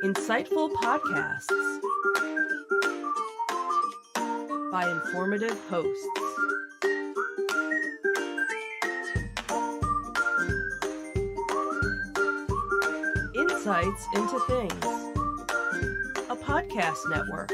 Insightful podcasts by informative hosts. Insights into Things, a podcast network.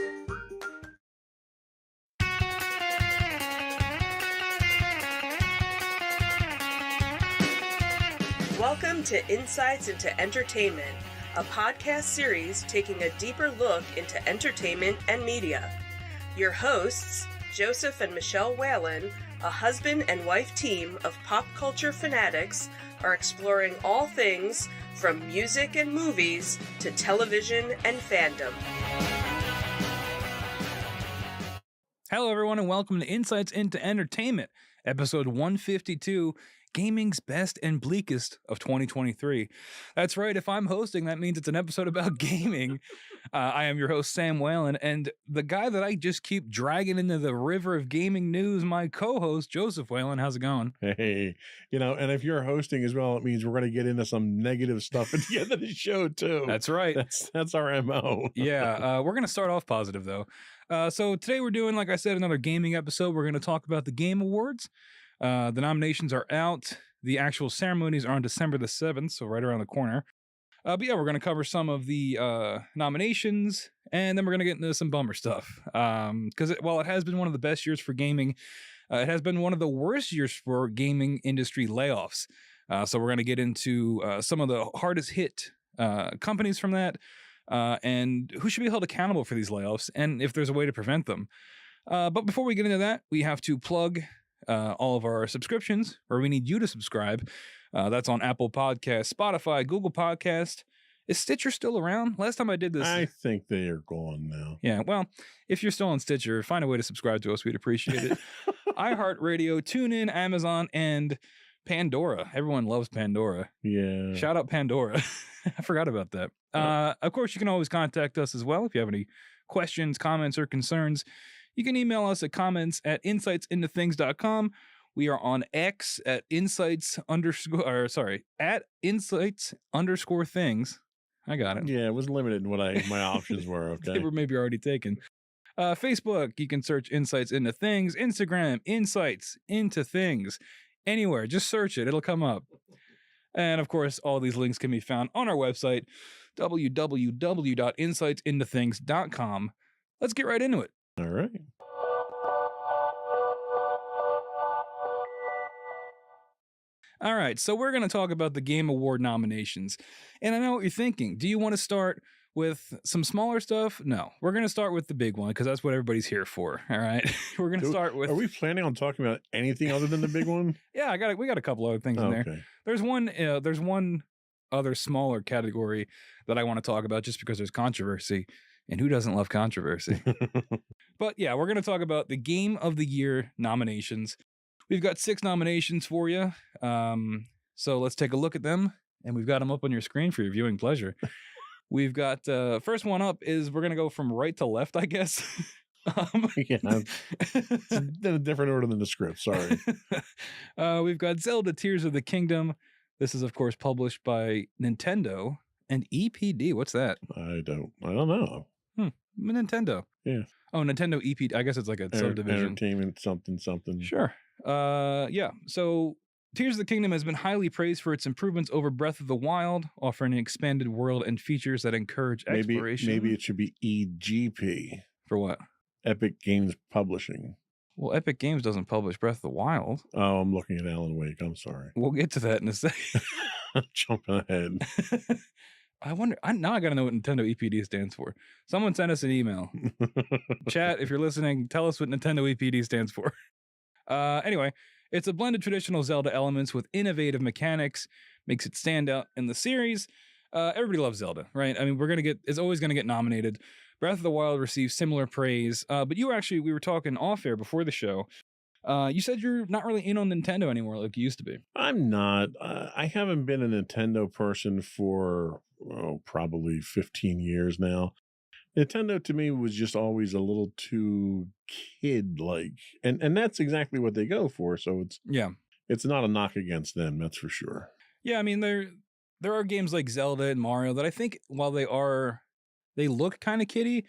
Welcome to Insights into Entertainment, a podcast series taking a deeper look into entertainment and media. Your hosts, Joseph and Michelle Whalen, a husband and wife team of pop culture fanatics, are exploring all things from music and movies to television and fandom. Hello, everyone, and welcome to Insights into Entertainment, episode 152, Gaming's Best and Bleakest of 2023. That's right, if I'm hosting, that means it's an episode about gaming. I am your host, Sam Whalen, and the guy that I just keep dragging into the river of gaming news, my co-host, Joseph Whalen. How's it going? Hey, and if you're hosting as well, it means we're going to get into some negative stuff at the end of the show, too. That's right. That's our MO. Yeah, we're going to start off positive, though. So today we're doing, like I said, another gaming episode. We're going to talk about the Game Awards. The nominations are out. The actual ceremonies are on December the 7th, so right around the corner. But yeah, we're going to cover some of the nominations, and then we're going to get into some bummer stuff. Because while it has been one of the best years for gaming, it has been one of the worst years for gaming industry layoffs. So we're going to get into some of the hardest hit companies from that, and who should be held accountable for these layoffs, and if there's a way to prevent them. But before we get into that, we have to plug all of our subscriptions, or we need you to subscribe. That's on Apple Podcasts, Spotify, Google Podcast. Is Stitcher still around? Last time I did this, I think they are gone now. Yeah, well, if you're still on Stitcher, find a way to subscribe to us. We'd appreciate it. iHeartRadio, TuneIn, Amazon, and Pandora. Everyone loves Pandora. Yeah. Shout out Pandora. I forgot about that. Of course, you can always contact us as well if you have any questions, comments, or concerns. You can email us at comments@insightsintothings.com. We are on X at insights_things. I got it. Yeah, it was limited in what my options were. Okay. They were maybe already taken. Facebook, you can search Insights Into Things. Instagram, Insights Into Things. Anywhere, just search it. It'll come up. And of course, all these links can be found on our website, www.insightsintothings.com. Let's get right into it. All right. All right, so we're going to talk about the Game Award nominations. And I know what you're thinking. Do you want to start with some smaller stuff? No, we're going to start with the big one because that's what everybody's here for. All right, we're going to start with. Are we planning on talking about anything other than the big one? Yeah, we got a couple other things in there. There's one other smaller category that I want to talk about just because there's controversy, and who doesn't love controversy? But yeah, we're going to talk about the Game of the Year nominations. We've got 6 nominations for you. So let's take a look at them, and we've got them up on your screen for your viewing pleasure. We've got first one up is we're going to go from right to left, I guess. Yeah, it's in a different order than the script. Sorry. We've got Zelda Tears of the Kingdom. This is, of course, published by Nintendo and EPD. What's that? I don't know. Nintendo. Yeah. Oh, Nintendo EPD. I guess it's like a subdivision. Entertainment something. Sure. Yeah. So Tears of the Kingdom has been highly praised for its improvements over Breath of the Wild, offering an expanded world and features that encourage exploration. Maybe it should be EGP. For what? Epic Games Publishing. Well, Epic Games doesn't publish Breath of the Wild. Oh, I'm looking at Alan Wake. I'm sorry. We'll get to that in a second. I'm jumping ahead. I wonder, now I got to know what Nintendo EPD stands for. Someone send us an email. Chat, if you're listening, tell us what Nintendo EPD stands for. Anyway, it's a blend of traditional Zelda elements with innovative mechanics, makes it stand out in the series. Everybody loves Zelda, right? I mean, it's always going to get nominated. Breath of the Wild received similar praise, but we were talking off air before the show. You said you're not really in on Nintendo anymore like you used to be. I'm not. I haven't been a Nintendo person for probably 15 years now. Nintendo to me was just always a little too kid-like, and that's exactly what they go for. So it's not a knock against them, that's for sure. Yeah, I mean there are games like Zelda and Mario that I think while they are they look kind of kiddie.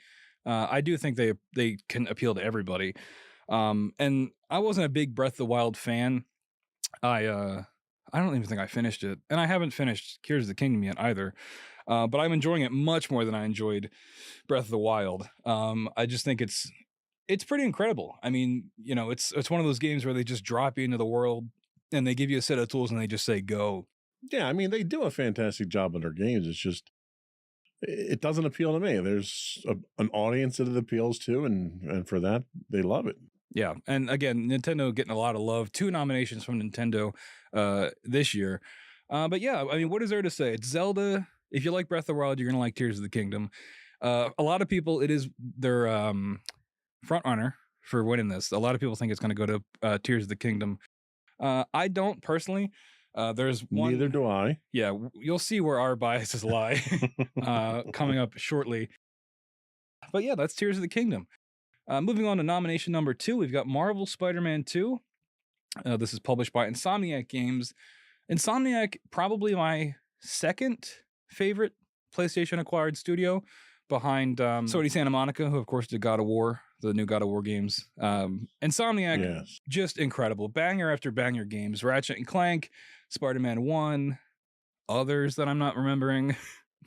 I do think they can appeal to everybody. And I wasn't a big Breath of the Wild fan. I don't even think I finished it, and I haven't finished Tears of the Kingdom yet either. But I'm enjoying it much more than I enjoyed Breath of the Wild. I just think it's pretty incredible. I mean, it's one of those games where they just drop you into the world and they give you a set of tools and they just say go. Yeah, I mean, they do a fantastic job on their games. It's just, it doesn't appeal to me. There's an audience that it appeals to, and for that, they love it. Yeah, and again, Nintendo getting a lot of love. 2 nominations from Nintendo this year. But yeah, I mean, what is there to say? It's Zelda. If you like Breath of the Wild, you're gonna like Tears of the Kingdom. A lot of people, it is their front runner for winning this. A lot of people think it's gonna go to Tears of the Kingdom. I don't personally. There's one. Neither do I. Yeah, you'll see where our biases lie coming up shortly. But yeah, that's Tears of the Kingdom. Moving on to nomination number 2, we've got Marvel Spider-Man 2. This is published by Insomniac Games. Insomniac, probably my second favorite PlayStation acquired studio, behind Sony Santa Monica, who of course did God of War, the new God of War games. Insomniac, Yes. just incredible. Banger after banger games. Ratchet and Clank, Spider-Man 1, others that I'm not remembering.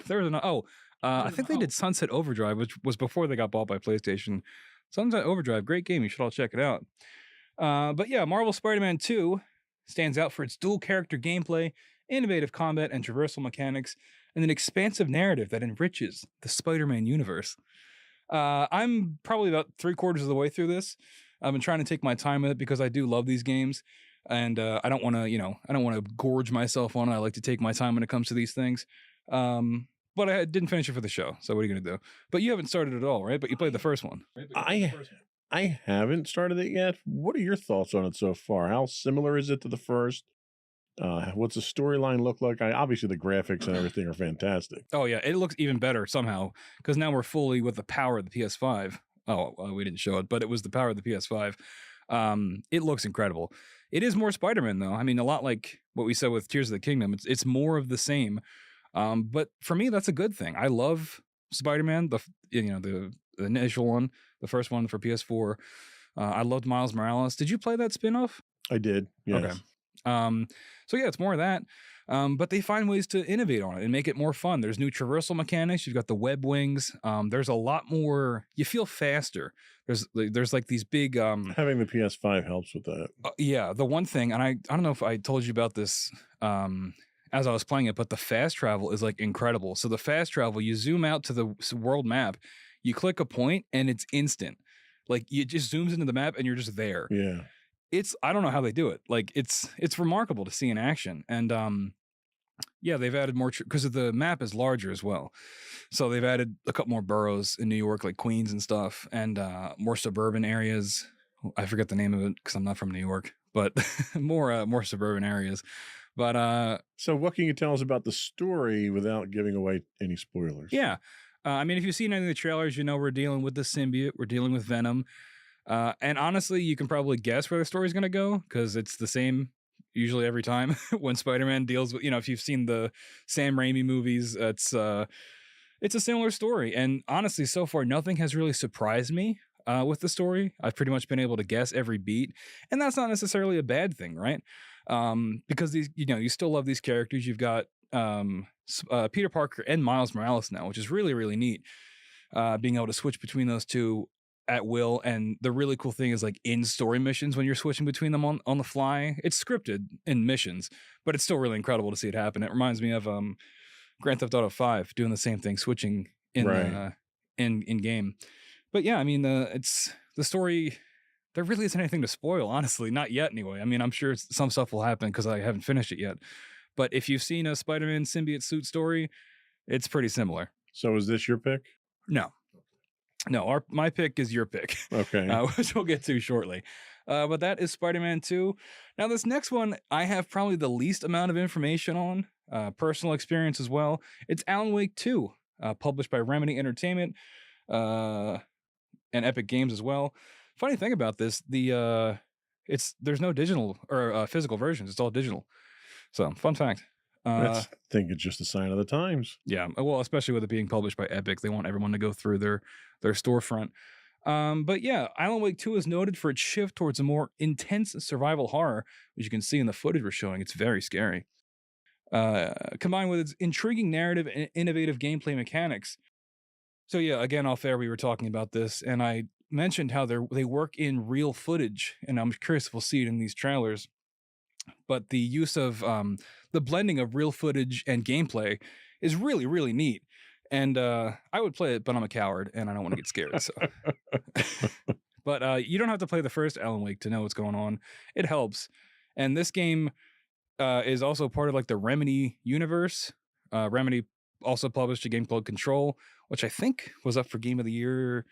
There was I think they did Sunset Overdrive, which was before they got bought by PlayStation. Sunset Overdrive, great game. You should all check it out. But yeah, Marvel Spider-Man 2 stands out for its dual character gameplay, innovative combat and traversal mechanics, and an expansive narrative that enriches the Spider-Man universe. I'm probably about 3/4 of the way through this. I've been trying to take my time with it because I do love these games, and I don't want to gorge myself on it. I like to take my time when it comes to these things. But I didn't finish it for the show, so what are you gonna do? But you haven't started at all, right? But you played the first one. I haven't started it yet. What are your thoughts on it so far? How similar is it to the first? What's the storyline look like? Obviously, the graphics and everything are fantastic. Oh yeah, it looks even better somehow because now we're fully with the power of the PS5. Oh, we didn't show it, but it was the power of the PS5. It looks incredible. It is more Spider-Man though. I mean, a lot like what we said with Tears of the Kingdom. It's more of the same. But for me, that's a good thing. I love Spider-Man, the initial one, the first one for PS4. I loved Miles Morales. Did you play that spin-off? I did. Yes. Okay. So yeah, it's more of that. But they find ways to innovate on it and make it more fun. There's new traversal mechanics. You've got the web wings. There's a lot more. You feel faster. There's like these big. Having the PS5 helps with that. Yeah, the one thing, and I don't know if I told you about this as I was playing it, but the fast travel is like incredible. So the fast travel, you zoom out to the world map, you click a point, and it's instant. Like it just zooms into the map, and you're just there. Yeah. I don't know how they do it. Like it's remarkable to see in action. And yeah, they've added more because the map is larger as well. So they've added a couple more boroughs in New York, like Queens and stuff, and more suburban areas. I forget the name of it because I'm not from New York, but more suburban areas. But so what can you tell us about the story without giving away any spoilers? Yeah. I mean, if you've seen any of the trailers, you know we're dealing with the symbiote. We're dealing with Venom. And honestly, you can probably guess where the story's going to go because it's the same usually every time when Spider-Man deals with, if you've seen the Sam Raimi movies, it's a similar story. And honestly, so far, nothing has really surprised me with the story. I've pretty much been able to guess every beat. And that's not necessarily a bad thing, right? Because these, you still love these characters. You've got Peter Parker and Miles Morales now, which is really, really neat. Being able to switch between those two at will. And the really cool thing is like in story missions when you're switching between them on the fly. It's scripted in missions, but it's still really incredible to see it happen. It reminds me of Grand Theft Auto 5 doing the same thing, switching in in game. But yeah, I mean it's the story. There really isn't anything to spoil, honestly, not yet anyway. I mean, I'm sure some stuff will happen because I haven't finished it yet. But if you've seen a Spider-Man symbiote suit story, it's pretty similar. So is this your pick? No, my pick is your pick. Okay. Which we'll get to shortly. But that is Spider-Man 2. Now, this next one, I have probably the least amount of information on, personal experience as well. It's Alan Wake 2, published by Remedy Entertainment and Epic Games as well. Funny thing about this, there's no digital or physical versions. It's all digital. So, fun fact. I think it's just a sign of the times. Yeah, well, especially with it being published by Epic, they want everyone to go through their storefront. But yeah, Alan Wake 2 is noted for its shift towards a more intense survival horror, which you can see in the footage we're showing. It's very scary. Combined with its intriguing narrative and innovative gameplay mechanics. So yeah, again, off air, we were talking about this, and I mentioned how they work in real footage, and I'm curious if we'll see it in these trailers. But the use of the blending of real footage and gameplay is really, really neat. And I would play it, but I'm a coward and I don't want to get scared. So, but you don't have to play the first Alan Wake to know what's going on. It helps. And this game is also part of like the Remedy universe. Remedy also published a game called Control, which I think was up for Game of the Year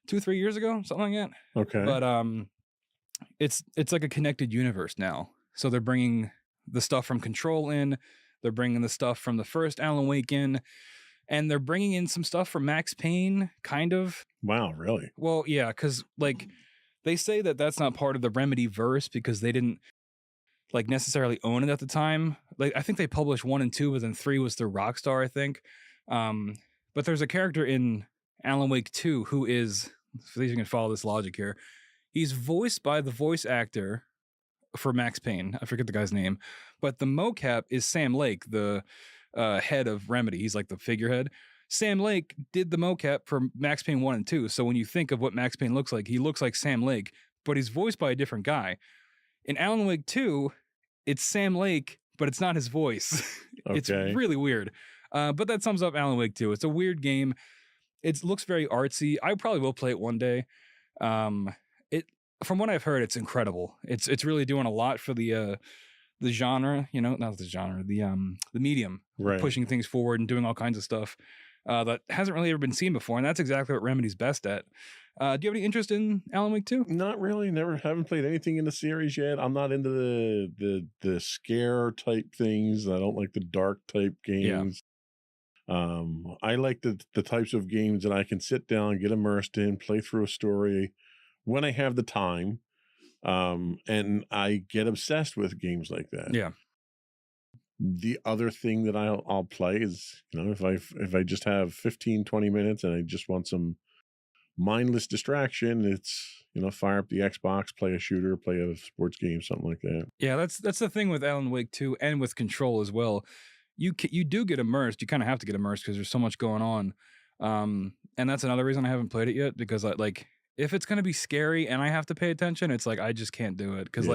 2-3 years ago, something like that. Okay. But it's like a connected universe now. So they're bringing the stuff from Control in, they're bringing the stuff from the first Alan Wake in, and they're bringing in some stuff from Max Payne, kind of. Wow, really? Well, yeah, because like they say that that's not part of the Remedy verse because they didn't like necessarily own it at the time. Like I think they published 1 and 2, but then 3 was through Rockstar, I think. But there's a character in Alan Wake 2 who is, for these you can follow this logic here, he's voiced by the voice actor for Max Payne. I forget the guy's name, but the mocap is Sam Lake, the head of Remedy. He's like the figurehead. Sam Lake did the mocap for Max Payne 1 and 2. So when you think of what Max Payne looks like, he looks like Sam Lake, but he's voiced by a different guy. In Alan Wake 2, it's Sam Lake, but it's not his voice. It's really weird. But that sums up Alan Wake 2. It's a weird game. It looks very artsy. I probably will play it one day. From what I've heard, it's incredible. It's really doing a lot for the genre, you know, not the genre, the medium, right, pushing things forward and doing all kinds of stuff that hasn't really ever been seen before, and that's exactly what Remedy's best at. Do you have any interest in Alan Wake 2? Not really. Haven't played anything in the series yet. I'm not into the scare type things. I don't like the dark type games. Yeah. I like the types of games that I can sit down, get immersed in, play through a story when I have the time. And I get obsessed with games like that. Yeah. The other thing that I'll play is, you know, if I just have 15-20 minutes and I just want some mindless distraction, it's, you know, fire up the Xbox, play a shooter, play a sports game, something like that. Yeah, that's the thing with Alan Wake 2 and with Control as well. You do get immersed. You kind of have to get immersed because there's so much going on. And that's another reason I haven't played it yet, because if it's going to be scary and I have to pay attention, it's like I just can't do it. Because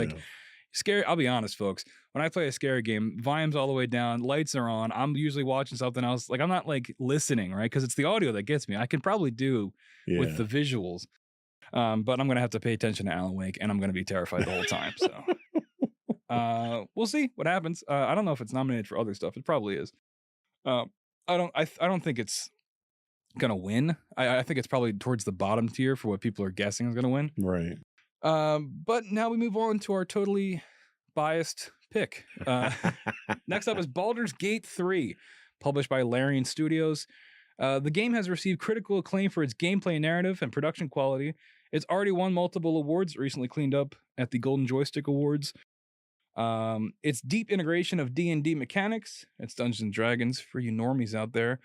scary, I'll be honest, folks, when I play a scary game, volume's all the way down, lights are on, I'm usually watching something else. Like I'm not like listening, right? Because it's the audio that gets me. I can probably do with the visuals. But I'm going to have to pay attention to Alan Wake, and I'm going to be terrified the whole time. So we'll see what happens. I don't know if it's nominated for other stuff. It probably is. I don't think it's gonna win. I think it's probably towards the bottom tier for what people are guessing is gonna win. Right. But now we move on to our totally biased pick. Next up is Baldur's Gate 3, published by Larian Studios. The game has received critical acclaim for its gameplay narrative and production quality. It's already won multiple awards, recently cleaned up at the Golden Joystick Awards. Its deep integration of D&D mechanics, it's Dungeons and Dragons for you normies out there,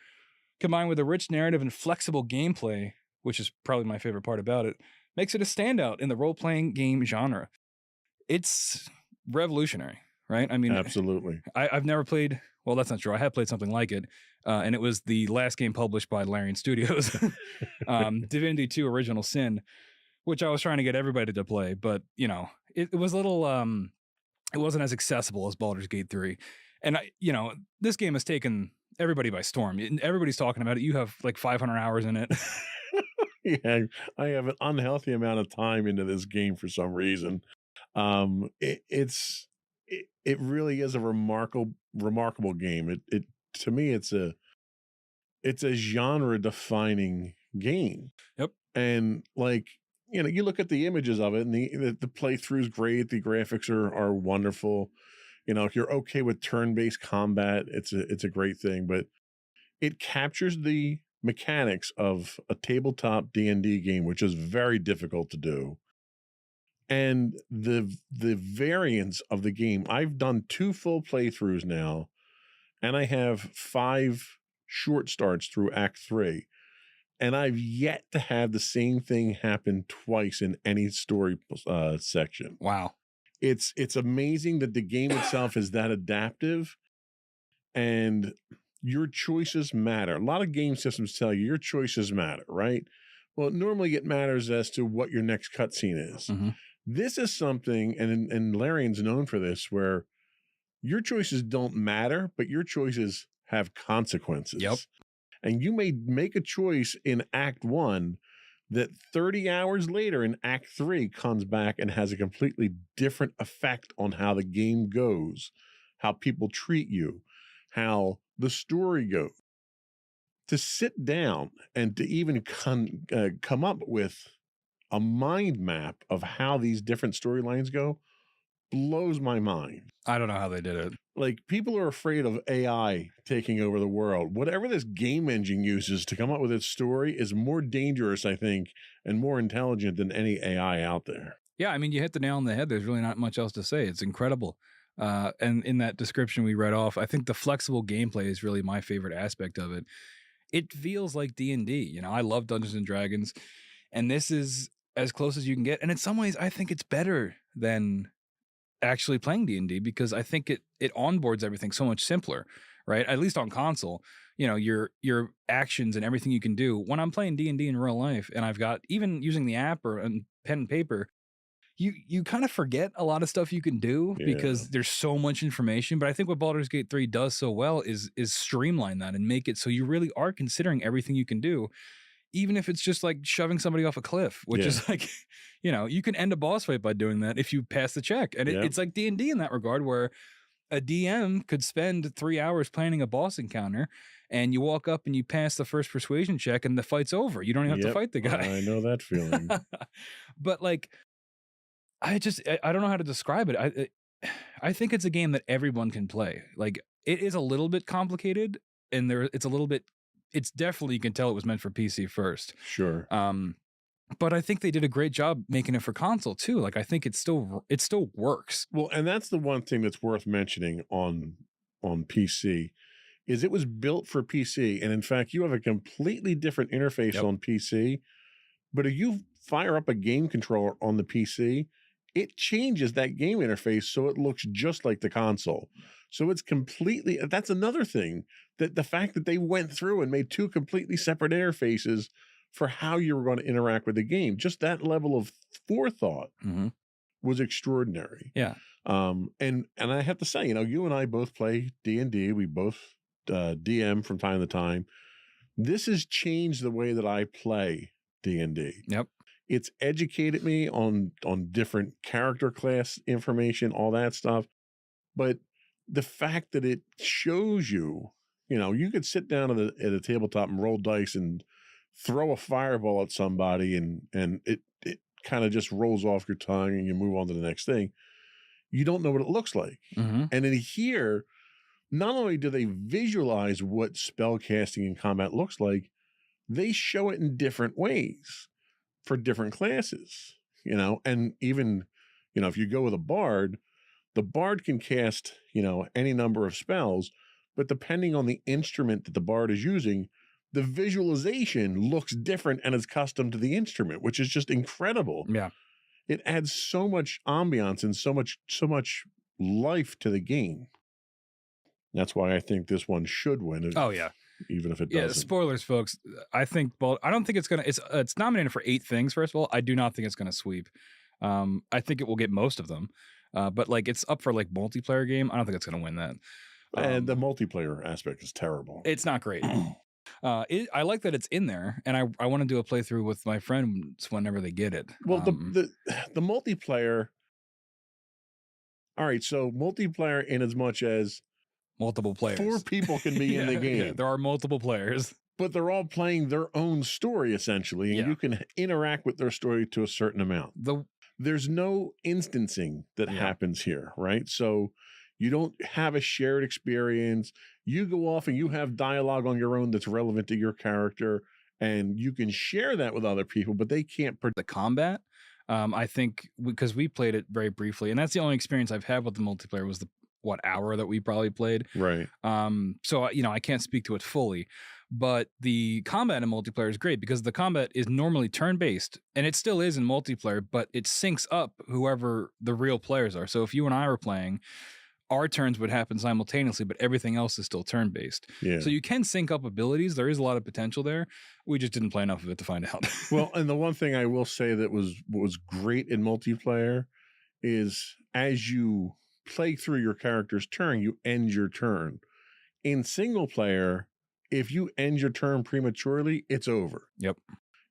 combined with a rich narrative and flexible gameplay, which is probably my favorite part about it, makes it a standout in the role-playing game genre. It's revolutionary, right? I mean, absolutely. I've never played, well, that's not true. I have played something like it, and it was the last game published by Larian Studios, Divinity 2 Original Sin, which I was trying to get everybody to play, but, you know, it was a little, it wasn't as accessible as Baldur's Gate 3. And, this game has taken everybody by storm. Everybody's talking about it. You have like 500 hours in it. Yeah, I have an unhealthy amount of time into this game for some reason. It really is a remarkable game. It to me, it's a genre defining game. Yep. And you look at the images of it, and the playthrough's great. The graphics are wonderful. If you're okay with turn-based combat, it's a great thing. But it captures the mechanics of a tabletop D&D game, which is very difficult to do. And the variance of the game. I've done 2 full playthroughs now and I have 5 short starts through Act 3. And I've yet to have the same thing happen twice in any story section. Wow. It's amazing that the game itself is that adaptive, and your choices matter. A lot of game systems tell you your choices matter, right? Well, normally it matters as to what your next cutscene is. Mhm. This is something, and Larian's known for this, where your choices don't matter, but your choices have consequences. Yep. And you may make a choice in Act 1 that 30 hours later in Act 3 comes back and has a completely different effect on how the game goes, how people treat you, how the story goes. To sit down and to even come up with a mind map of how these different storylines go blows my mind. I don't know how they did it. Like, people are afraid of AI taking over the world. Whatever this game engine uses to come up with its story is more dangerous, I think, and more intelligent than any AI out there. Yeah, I mean, you hit the nail on the head. There's really not much else to say. It's incredible. And in that description we read off, I think the flexible gameplay is really my favorite aspect of it. It feels like D&D. You know, I love Dungeons and Dragons, and this is as close as you can get. And in some ways, I think it's better than actually playing D&D because I think it onboards everything so much simpler, right? At least on console, you know, your actions and everything you can do. When I'm playing D&D in real life, and I've got, even using the app or pen and paper, you kind of forget a lot of stuff you can do because there's so much information. But I think what Baldur's Gate 3 does so well is streamline that and make it so you really are considering everything you can do, even if it's just like shoving somebody off a cliff, which is like, you know, you can end a boss fight by doing that if you pass the check. And it's like D&D in that regard, where a DM could spend 3 hours planning a boss encounter, and you walk up and you pass the first persuasion check and the fight's over. You don't even have to fight the guy. I know that feeling. But like, I don't know how to describe it. I think it's a game that everyone can play. Like, it is a little bit complicated, and it's definitely, you can tell it was meant for PC first. Sure. But I think they did a great job making it for console too. Like, I think it still works. Well, and that's the one thing that's worth mentioning on PC is it was built for PC. And in fact, you have a completely different interface on PC. But if you fire up a game controller on the PC, it changes that game interface so it looks just like the console. So it's completely, that's another thing, that the fact that they went through and made 2 completely separate interfaces for how you were going to interact with the game, just that level of forethought was extraordinary. Yeah. And I have to say, you know, you and I both play D&D. We both DM from time to time. This has changed the way that I play D&D. Yep. It's educated me on different character class information, all that stuff. But the fact that it shows you, you know, you could sit down at a tabletop and roll dice and throw a fireball at somebody, and it kind of just rolls off your tongue and you move on to the next thing. You don't know what it looks like. And in here, not only do they visualize what spell casting and combat looks like, they show it in different ways for different classes, you know. And even, you know, if you go with a bard, the bard can cast, you know, any number of spells, but depending on the instrument that the bard is using, the visualization looks different and is custom to the instrument, which is just incredible. Yeah. It adds so much ambiance and so much life to the game. That's why I think this one should win. Oh yeah. Even if it doesn't. Yeah, spoilers, folks. I don't think it's gonna. It's nominated for 8 things. First of all, I do not think it's gonna sweep. I think it will get most of them. But like, it's up for like multiplayer game. I don't think it's gonna win that. And the multiplayer aspect is terrible. It's not great. I like that it's in there, and I want to do a playthrough with my friends whenever they get it. Well, the multiplayer. All right, so multiplayer, in as much as multiple players, 4 people can be in the game. Yeah, there are multiple players, but they're all playing their own story essentially, and you can interact with their story to a certain amount. There's no instancing that happens here, right? So you don't have a shared experience. You go off and you have dialogue on your own that's relevant to your character, and you can share that with other people, but they can't. The combat, I think, because we played it very briefly, and that's the only experience I've had with the multiplayer, was hour that we probably played. Right. So I can't speak to it fully, but the combat in multiplayer is great because the combat is normally turn-based, and it still is in multiplayer, but it syncs up whoever the real players are. So if you and I were playing, our turns would happen simultaneously, but everything else is still turn-based. Yeah. So you can sync up abilities. There is a lot of potential there. We just didn't play enough of it to find out. Well, and the one thing I will say that was great in multiplayer is as you play through your character's turn, you end your turn. In single player, if you end your turn prematurely, it's over. Yep.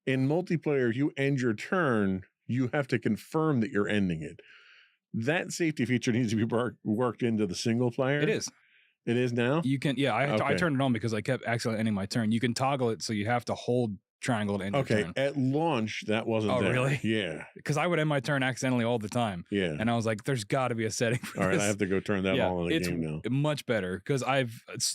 In multiplayer, if you end your turn, you have to confirm that you're ending it. That safety feature needs to be worked into the single player. It is. It is now? You can, yeah, I Okay. turned it on because I kept accidentally ending my turn. You can toggle it, so you have to hold triangle to end your Okay, turn. at launch, that wasn't Oh, there. really? Yeah, Because I would end my turn accidentally all the time. yeah. And I was like, there's got to be a setting for All right, this. I have to go turn that on in the it's game now. much better because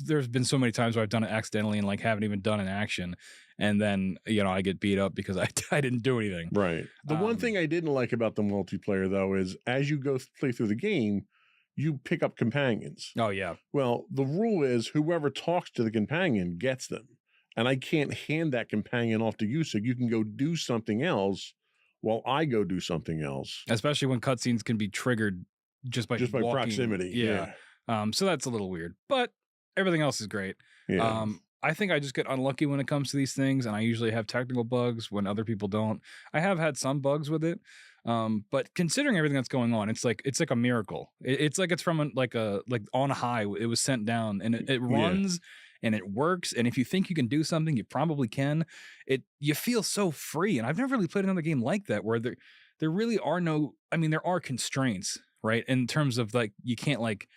there's been so many times where I've done it accidentally and like haven't even done an action. And then, I get beat up because I didn't do anything. Right. The one thing I didn't like about the multiplayer, though, is as you go play through the game, you pick up companions. Oh, yeah. Well, the rule is whoever talks to the companion gets them. And I can't hand that companion off to you so you can go do something else while I go do something else. Especially when cutscenes can be triggered just by walking. Proximity. Yeah. So that's a little weird. But everything else is great. Yeah. I think I just get unlucky when it comes to these things, and I usually have technical bugs when other people don't. I have had some bugs with it, but considering everything that's going on, it's like a miracle. It's like it's from like on high. It was sent down, and it runs and it works. And if you think you can do something, you probably can. You feel so free, and I've never really played another game like that where there really are no. I mean, there are constraints, right? In terms of like you can't like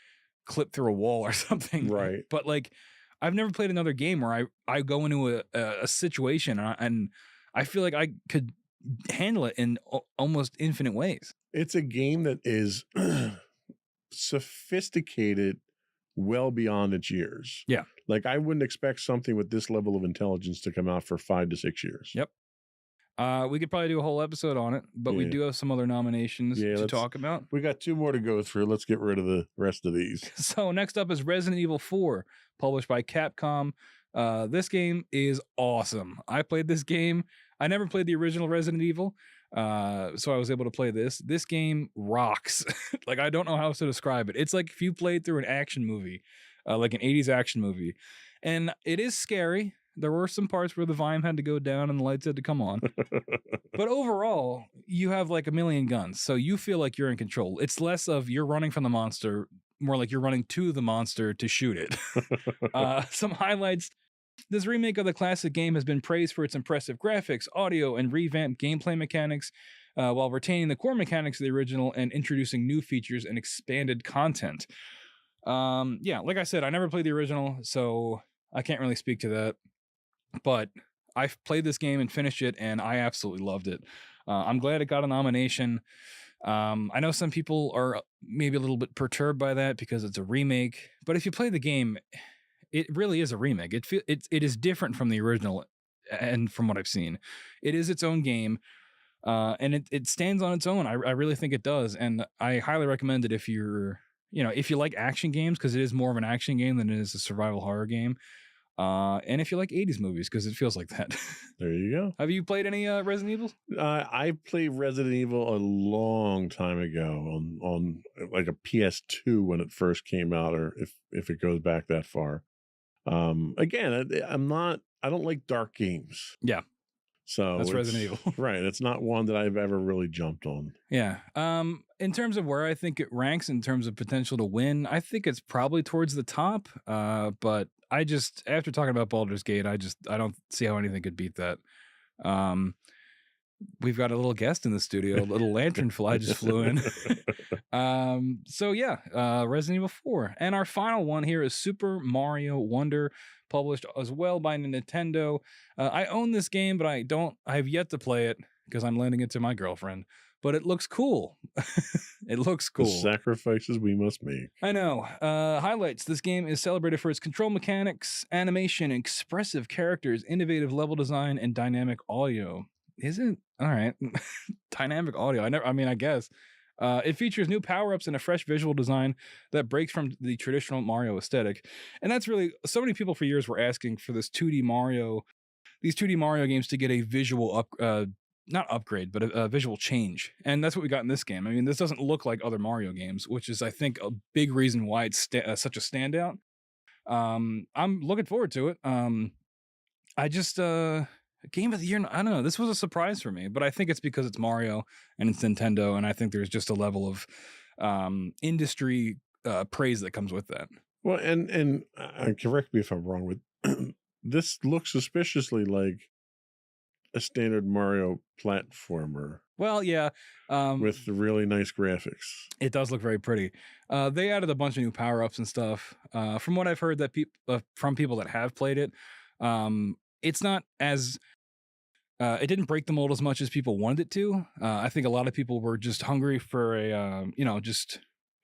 clip through a wall or something, Right. But like. I've never played another game where I go into a situation and I feel like I could handle it in almost infinite ways. It's a game that is sophisticated well beyond its years. Yeah. Like I wouldn't expect something with this level of intelligence to come out for 5 to 6 years. Yep. We could probably do a whole episode on it, but we Yeah. do have some other nominations to talk about. We got 2 more to go through. Let's get rid of the rest of these. So next up is Resident Evil 4, published by Capcom. This game is awesome. I played this game. I never played the original Resident Evil, so I was able to play this. This game rocks. Like, I don't know how else to describe it. It's like if you played through an action movie, like an 80s action movie. And it is scary. There were some parts where the volume had to go down and the lights had to come on. But overall, you have like a million guns. So you feel like you're in control. It's less of you're running from the monster, more like you're running to the monster to shoot it. Some highlights. This remake of the classic game has been praised for its impressive graphics, audio, and revamped gameplay mechanics, while retaining the core mechanics of the original and introducing new features and expanded content. Like I said, I never played the original, so I can't really speak to that. But I've played this game and finished it, and I absolutely loved it. I'm glad it got a nomination. I know some people are maybe a little bit perturbed by that because it's a remake, but if you play the game, it really is a remake. It is different from the original, and from what I've seen, it is its own game, and it stands on its own. I really think it does, and I highly recommend it if you're, if you like action games, because it is more of an action game than it is a survival horror game. And if you like 80s movies, because it feels like that. There you go. Have you played any Resident Evil? I played Resident Evil a long time ago on like a PS2 when it first came out, or if it goes back that far. Again, I don't like dark games. Yeah. So That's Resident Evil. Right. It's not one that I've ever really jumped on. Yeah. In terms of where I think it ranks in terms of potential to win, I think it's probably towards the top. But I just, after talking about Baldur's Gate, I don't see how anything could beat that. We've got a little guest in the studio, a little lanternfly just flew in. Resident Evil 4. And our final one here is Super Mario Wonder, published as well by Nintendo. I own this game, but I have yet to play it because I'm lending it to my girlfriend. But it looks cool. It looks cool. The sacrifices we must make. I know. Highlights. This game is celebrated for its control mechanics, animation, expressive characters, innovative level design, and dynamic audio. Is it? All right. Dynamic audio. I guess. It features new power-ups and a fresh visual design that breaks from the traditional Mario aesthetic. And that's really, so many people for years were asking for these 2D Mario games to get a visual not upgrade, but a visual change. And that's what we got in this game. I mean, this doesn't look like other Mario games, which is, I think, a big reason why it's such a standout. I'm looking forward to it. I just Game of the Year, I don't know, this was a surprise for me, but I think it's because it's Mario and it's Nintendo, and I think there's just a level of industry praise that comes with that. Well, and correct me if I'm wrong, with this looks suspiciously like a standard Mario platformer. Well, yeah. With really nice graphics. It does look very pretty. They added a bunch of new power-ups and stuff. From what I've heard that from people that have played it, it's not as... it didn't break the mold as much as people wanted it to. I think a lot of people were just hungry for a,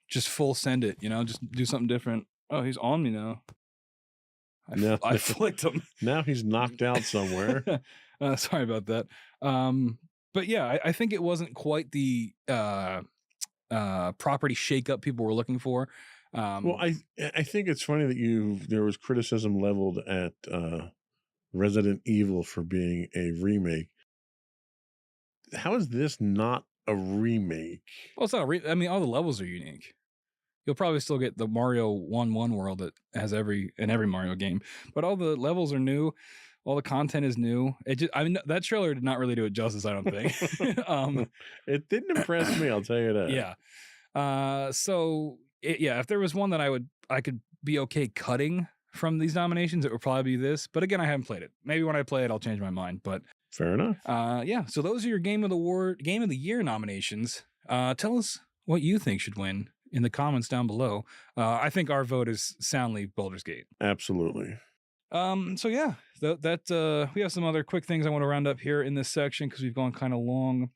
just full send it, just do something different. Oh, he's on me now. I flicked him. Now he's knocked out somewhere. Sorry about that. But yeah, I think it wasn't quite the property shakeup people were looking for. Well, I think it's funny that there was criticism leveled at Resident Evil for being a remake. How is this not a remake? Well, it's not I mean, all the levels are unique. You'll probably still get the Mario 1-1 world that has every Mario game, but all the levels are new. All the content is new. That trailer did not really do it justice, I don't think. It didn't impress me, I'll tell you that. Yeah. If there was one that I could be okay cutting from these nominations, it would probably be this. But again, I haven't played it. Maybe when I play it, I'll change my mind. But fair enough. Yeah. So those are your Game of the Year nominations. Tell us what you think should win in the comments down below. I think our vote is soundly Baldur's Gate. Absolutely. So yeah, we have some other quick things I want to round up here in this section because we've gone kind of long.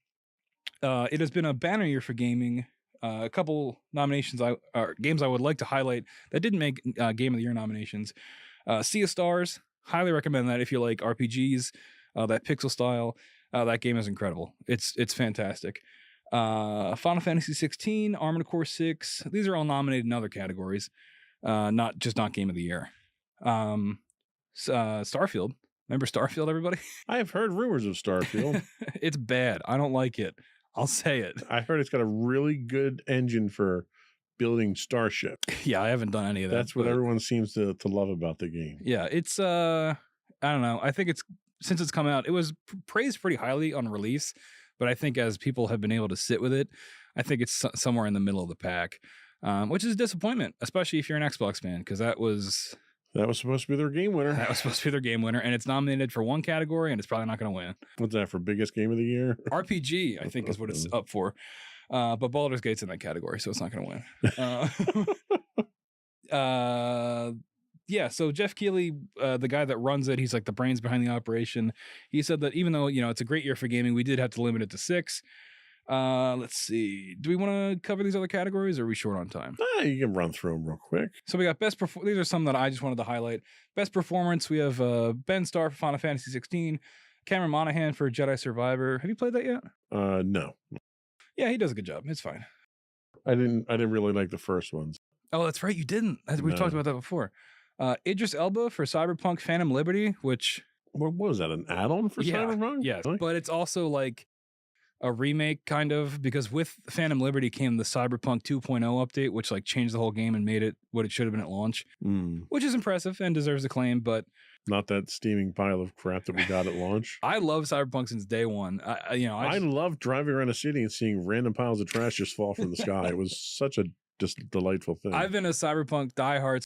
It has been a banner year for gaming. A couple nominations games I would like to highlight that didn't make Game of the Year nominations. Sea of Stars, highly recommend that if you like RPGs, that pixel style. That game is incredible. It's fantastic. Final Fantasy 16, Armored Core 6. These are all nominated in other categories, not Game of the Year. Starfield. Remember Starfield, everybody? I have heard rumors of Starfield. It's bad. I don't like it. I'll say it. I heard it's got a really good engine for building Starship. Yeah, I haven't done any of that. That's what everyone seems to love about the game. Yeah, it's I don't know. I think since it's come out, it was praised pretty highly on release, but I think as people have been able to sit with it, I think it's somewhere in the middle of the pack, which is a disappointment, especially if you're an Xbox fan, because that was supposed to be their game winner. That was supposed to be their game winner, and it's nominated for one category, and it's probably not going to win. What's that, for biggest game of the year? RPG, I think, is what it's up for. But Baldur's Gate's in that category, so it's not going to win. Yeah, so Jeff Keighley, the guy that runs it, he's like the brains behind the operation. He said that even though, it's a great year for gaming, we did have to limit it to 6. Let's see. Do we want to cover these other categories, or are we short on time? You can run through them real quick. So we got these are some that I just wanted to highlight. Best performance, we have Ben Starr for Final Fantasy 16, Cameron Monaghan for Jedi Survivor. Have you played that yet? No. Yeah, he does a good job. It's fine. I didn't really like the first ones. Oh, that's right. You didn't. We've talked about that before. Idris Elba for Cyberpunk Phantom Liberty, which... What was that, an add-on for Cyberpunk? Yeah, but it's also like a remake, kind of, because with Phantom Liberty came the Cyberpunk 2.0 update, which like changed the whole game and made it what it should have been at launch, which is impressive and deserves acclaim, but... Not that steaming pile of crap that we got at launch. I love Cyberpunk since day one. I love driving around a city and seeing random piles of trash just fall from the sky. It was such a just delightful thing. I've been a Cyberpunk diehard